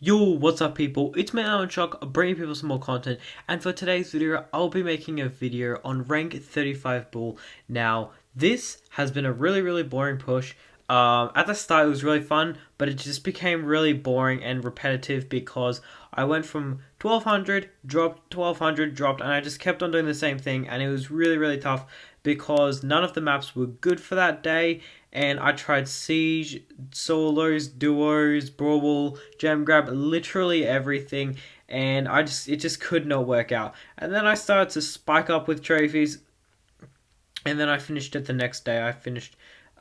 Yo, what's up people? It's me, Alan Chuck, bringing people some more content, and for today's video, I'll be making a video on rank 35 Brawl. Now, this has been a really boring push. At the start it was really fun, but it just became really boring and repetitive because I went from 1200, dropped 1200, dropped, and I just kept on doing the same thing, and it was really tough because none of the maps were good for that day, and I tried Siege, solos, duos, Brawl, Gem Grab, literally everything, and it just could not work out. And then I started to spike up with trophies, and then I finished it the next day. I finished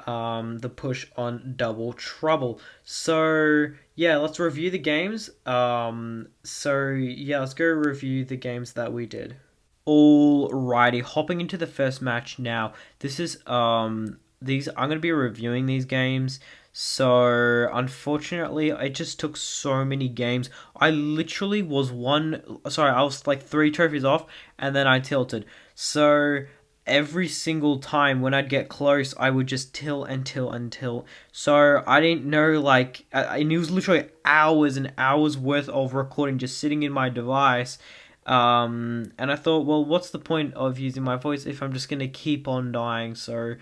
the push on Double Trouble. So yeah, let's review the games. Let's go review the games that we did. Alrighty, hopping into the first match now. This is these I'm gonna be reviewing these games. So unfortunately, it just took so many games. I literally was I was like 3 trophies off, and then I tilted. So every single time when I'd get close, I would just tilt and tilt and tilt. So I didn't know, and it was literally hours and hours worth of recording just sitting in my device. And I thought, well, what's the point of using my voice if I'm just gonna keep on dying? So,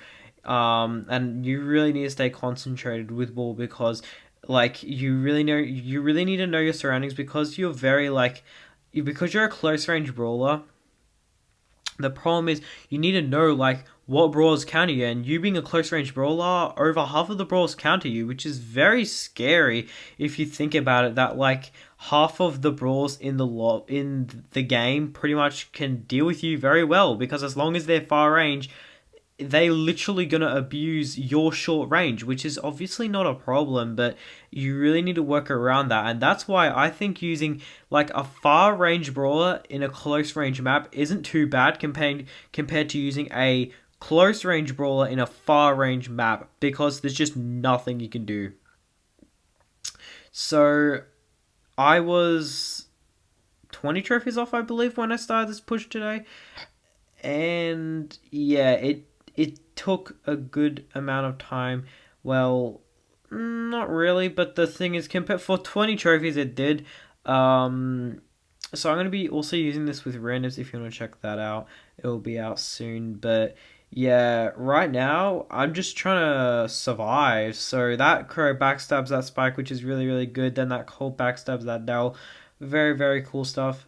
and you really need to stay concentrated with ball because, you really need to know your surroundings because because you're a close range brawler. The problem is you need to know what brawlers counter you, and you being a close range brawler, over half of the brawlers counter you, which is very scary if you think about it. That half of the brawlers in the game pretty much can deal with you very well because as long as they're far range, they literally gonna abuse your short range, which is obviously not a problem, but you really need to work around that. And that's why I think using a far range brawler in a close range map isn't too bad compared to using a close range brawler in a far range map because there's just nothing you can do. So I was 20 trophies off, I believe, when I started this push today. And yeah, it took a good amount of time. Well, not really, but the thing is, compared for 20 trophies, it did. So I'm gonna be also using this with randoms. If you want to check that out, it will be out soon. But yeah, right now I'm just trying to survive. So that crow backstabs that spike, which is really good. Then that colt backstabs that Dell. Very cool stuff.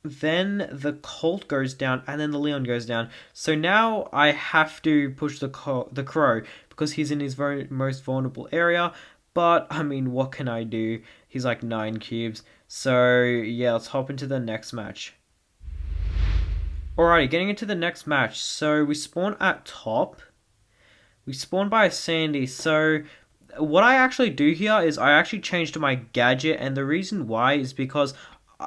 Then the Colt goes down, and then the Leon goes down. So now I have to push the Crow because he's in his very most vulnerable area. But I mean, what can I do? He's like 9 cubes. So yeah, let's hop into the next match. Alrighty, getting into the next match. So we spawn at top. We spawn by a Sandy. So what I actually do here is I actually change to my gadget, and the reason why is because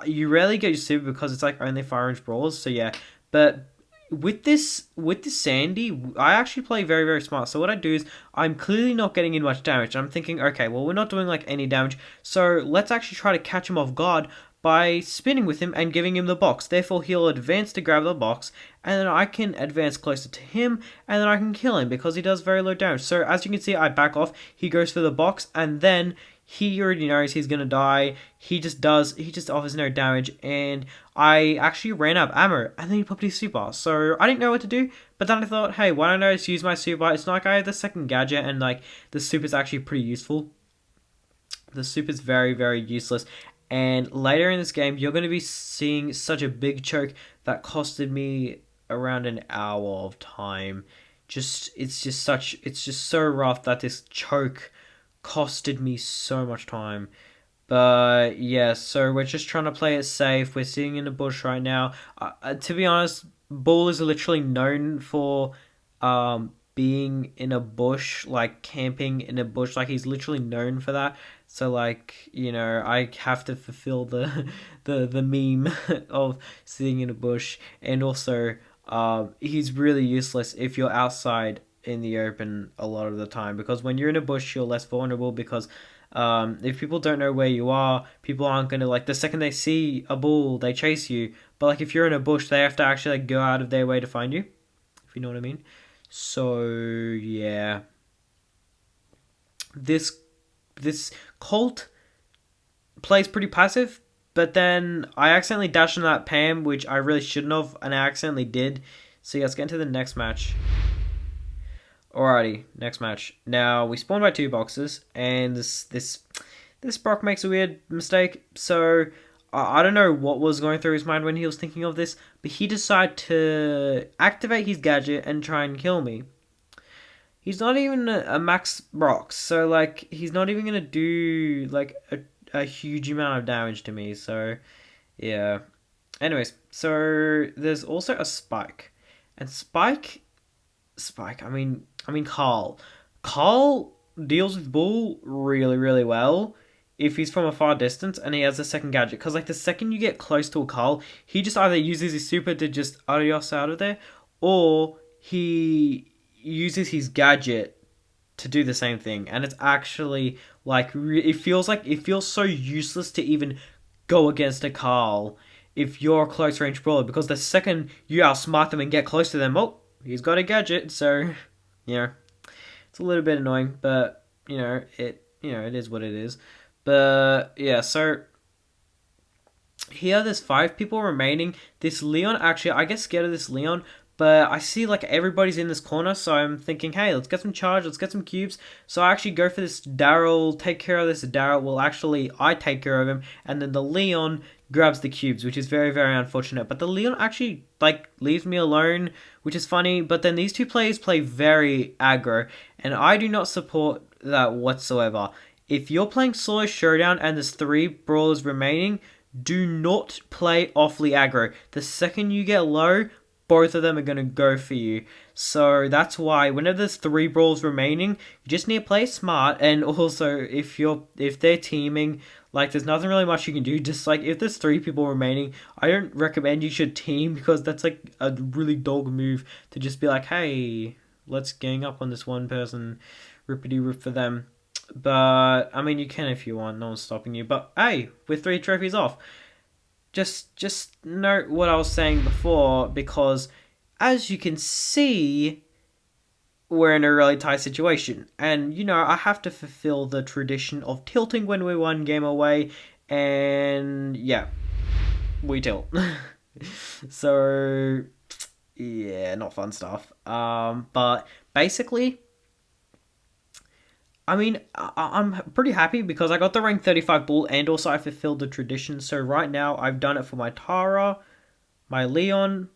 you rarely get your super because it's like only 5 range brawlers. So yeah, but with this Sandy, I actually play very smart. So what I do is I'm clearly not getting in much damage. I'm thinking, okay, well we're not doing any damage, so let's actually try to catch him off guard by spinning with him and giving him the box. Therefore, he'll advance to grab the box, and then I can advance closer to him, and then I can kill him because he does very low damage. So as you can see, I back off, he goes for the box, and then he already knows he's gonna die. He just offers no damage, and I actually ran out of ammo, and then he popped his super. So I didn't know what to do, but then I thought, hey, why don't I just use my super? It's not like I have the second gadget, and the super's actually pretty useful. The super's very useless. And later in this game, you're going to be seeing such a big choke that costed me around an hour of time. It's just so rough that this choke costed me so much time. But yeah, so we're just trying to play it safe. We're sitting in the bush right now. To be honest, Bull is literally known for being in a bush, like camping in a bush. Like he's literally known for that. So I have to fulfill the meme of sitting in a bush, and also he's really useless if you're outside in the open a lot of the time, because when you're in a bush you're less vulnerable because if people don't know where you are, people aren't gonna the second they see a bull they chase you. But if you're in a bush, they have to actually go out of their way to find you, if you know what I mean. So yeah, this Colt plays pretty passive, but then I accidentally dashed on that Pam, which I really shouldn't have, and I accidentally did. So yeah, let's get into the next match. Alrighty, next match. Now we spawned by 2 boxes, and this Brock makes a weird mistake. So I don't know what was going through his mind when he was thinking of this, but he decided to activate his gadget and try and kill me. He's not even a max Brock, so like he's not even gonna do like a huge amount of damage to me. So yeah. Anyways, so there's also a Spike, and Spike. I mean Carl. Carl deals with Bull really, really well if he's from a far distance and he has a second gadget. Because like the second you get close to a Carl, he just either uses his super to just adios out of there, or he uses his gadget to do the same thing. And it's actually it feels so useless to even go against a Carl if you're a close range brawler, because the second you outsmart them and get close to them, oh, he's got a gadget. So it's a little bit annoying, but it is what it is. But yeah, so here there's 5 people remaining. This Leon, actually, I get scared of this Leon, but I see like everybody's in this corner, so I'm thinking, hey, let's get some charge, let's get some cubes. So I actually go for this Daryl, take care of this Daryl. Well, actually, I take care of him, and then the Leon grabs the cubes, which is very, very unfortunate. But the Leon actually leaves me alone, which is funny. But then these 2 players play very aggro, and I do not support that whatsoever. If you're playing Solo Showdown and there's 3 brawlers remaining, do not play awfully aggro. The second you get low, both of them are going to go for you. So that's why whenever there's 3 brawls remaining, you just need to play smart. And also, if they're teaming, there's nothing really much you can do. Just if there's 3 people remaining, I don't recommend you should team, because that's a really dog move to just be like, hey, let's gang up on this one person, rippity rip for them. But I mean, you can if you want, no one's stopping you. But hey, we're 3 trophies off. Just note what I was saying before, because as you can see, we're in a really tight situation. And, I have to fulfill the tradition of tilting when we're 1 game away. And, yeah, we tilt. So, yeah, not fun stuff. But basically, I mean, I'm pretty happy because I got the rank 35 Bull, and also I fulfilled the tradition. So right now, I've done it for my Tara, my Leon.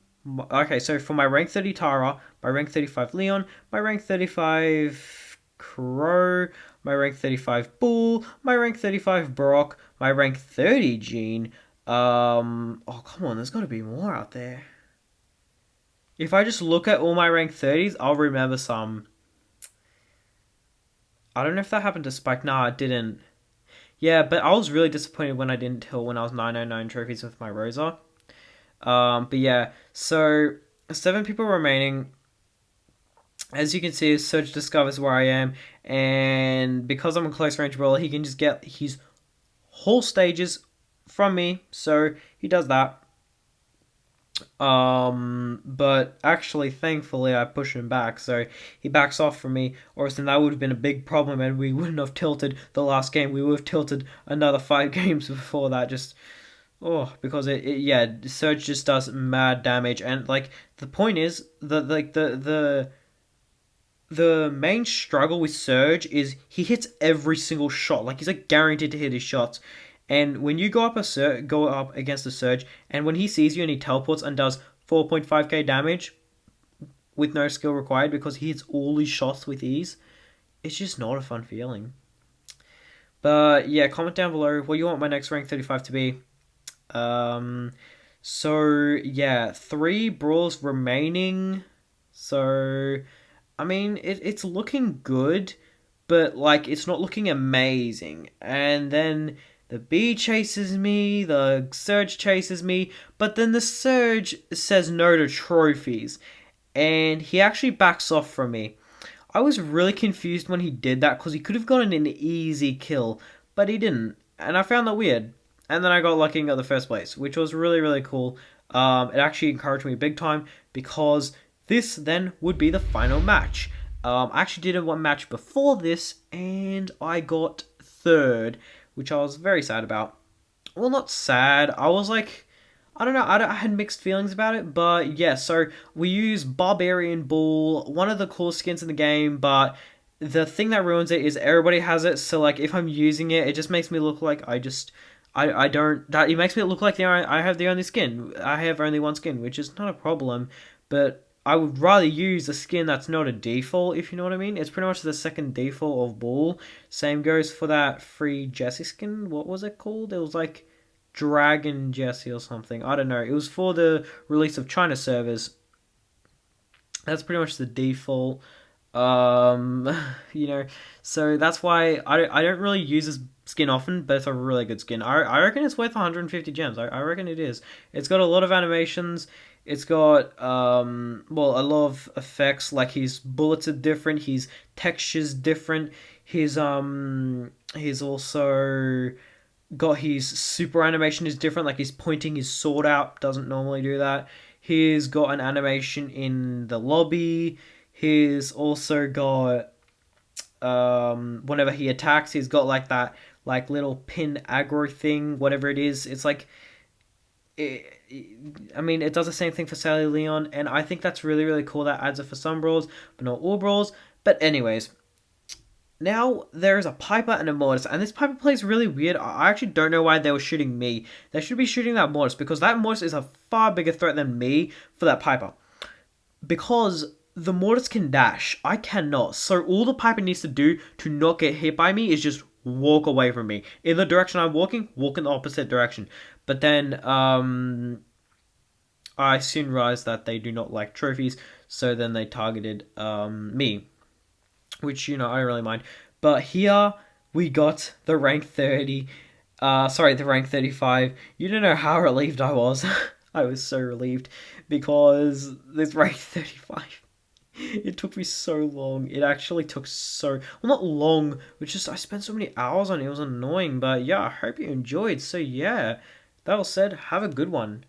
Okay, so for my rank 30 Tara, my rank 35 Leon, my rank 35 Crow, my rank 35 Bull, my rank 35 Brock, my rank 30 Jean. Oh, come on, there's got to be more out there. If I just look at all my rank 30s, I'll remember some. I don't know if that happened to Spike. Nah, it didn't. Yeah, but I was really disappointed when I didn't till when I was 909 trophies with my Rosa. But yeah, so 7 people remaining. As you can see, Surge discovers where I am, and because I'm a close range brawler, he can just get his whole stages from me. So he does that. But actually, thankfully, I push him back, so he backs off from me, or else then that would have been a big problem, and we wouldn't have tilted the last game. We would have tilted another 5 games before that, because Surge just does mad damage, and the point is the main struggle with Surge is he hits every single shot. He's guaranteed to hit his shots. And when you go up against a Surge, and when he sees you and he teleports and does 4.5k damage with no skill required because he hits all his shots with ease, it's just not a fun feeling. But yeah, comment down below what you want my next rank 35 to be. So yeah, 3 brawls remaining. So I mean, it's looking good, but it's not looking amazing. And then the bee chases me, the Surge chases me, but then the Surge says no to trophies, and he actually backs off from me. I was really confused when he did that, because he could have gotten an easy kill, but he didn't, and I found that weird. And then I got lucky and got the first place, which was really, really cool. It actually encouraged me big time, because this then would be the final match. I actually did one match before this, and I got 3rd, which I was very sad about. well, not sad. I was like, I don't know. I had mixed feelings about it, but yeah. So we use Barbarian Bull, one of the coolest skins in the game, but the thing that ruins it is everybody has it. So like, if I'm using it, it just makes me look like I don't. That it makes me look like I have the only skin. I have only one skin, which is not a problem, but. I would rather use a skin that's not a default, if you know what I mean. It's pretty much the second default of Bull. Same goes for that free Jesse skin. What was it called? It was like Dragon Jesse or something. I don't know. It was for the release of China servers. That's pretty much the default. Um, you know, so that's why I don't really use this skin often, but it's a really good skin. I reckon it's worth 150 gems. I reckon it is. It's got a lot of animations. It's got well, a lot of effects. Like his bullets are different. His textures different. He's also got his super animation is different. Like he's pointing his sword out. Doesn't normally do that. He's got an animation in the lobby. He's also got whenever he attacks, he's got like that like little pin aggro thing, whatever it is. It's like it, I mean, it does the same thing for Sally Leon, and I think that's really really cool. That adds it for some brawls, but not all brawls. But anyways, now there is a Piper and a Mortis, and this Piper plays really weird. I actually don't know why they were shooting me. They should be shooting that Mortis because that Mortis is a far bigger threat than me for that Piper. Because the Mortis can dash, I cannot. So all the Piper needs to do to not get hit by me is just walk away from me. In the direction I'm walking, walk in the opposite direction. But then I soon realized that they do not like trophies, so then they targeted me, which I don't really mind. But here we got the rank 30. Sorry, the rank 35. You don't know how relieved I was. I was so relieved because this rank 35. It took me so long. It actually took so well, not long, but just I spent so many hours on it. It was annoying, but yeah, I hope you enjoyed. So yeah, that all said, have a good one.